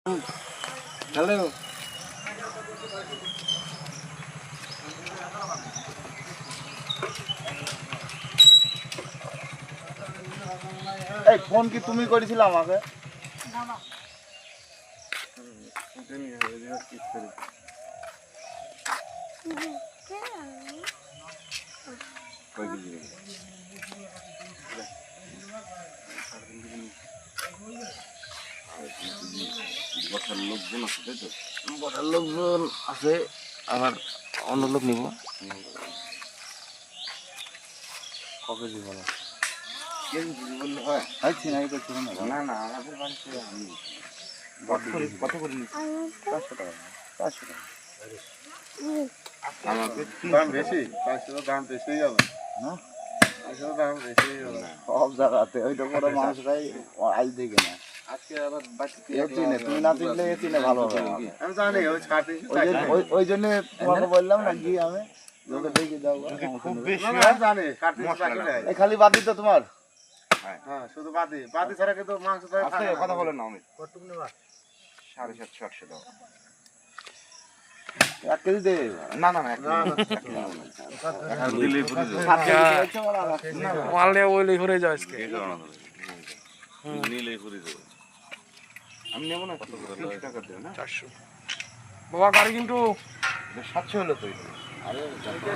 Hello, এই phone কি তুমি করেছিলে আমাকে? বসার লোকজন আছে তাই তো? বসার লোকজন আছে, আবার অন্য লোক নিব। কবে দিব না? কেজি বললে হয়? আইছি না, এটা ছিল না। না না, আমাদের বাড়িতে আমি কত করে নিচ্ছি? 500 টাকা। 500 টাকা। আমাকে দাম বেশি, 500 দাম বেশি যাবে না? 500 দাম বেশি যাবে। সব জায়গাতে ওইটা পরে মানুষ খাই আজ থেকে না। আজকে আবার বাড়িতে এ চিনে, তুমি না চিনলে এ চিনে ভালো হবে। আমি জানি ওই 60 ওই জন্য তোমাকে বললাম না কি আমি লোকে দেখে যাও। খুব বেশি আমি জানি 60 এই খালি বাদি তো তোমার? হ্যাঁ, শুধু বাদি বাদি ছাড়া কিন্তু মাংস তো আপনি খায় না। কথা বলেন না আমি কতটুকু নেবা? 750 800 টাকা। 1 কেজি দে। না না না, দিলেই পুরো মারলে ওইলে ঘুরে যাও আজকে। নিলেই পুরো যাবে। আমি নেব না, কত করে 30 টাকা দেব না? 400 বাবা গাড়ি কিন্তু 700 হলো তো।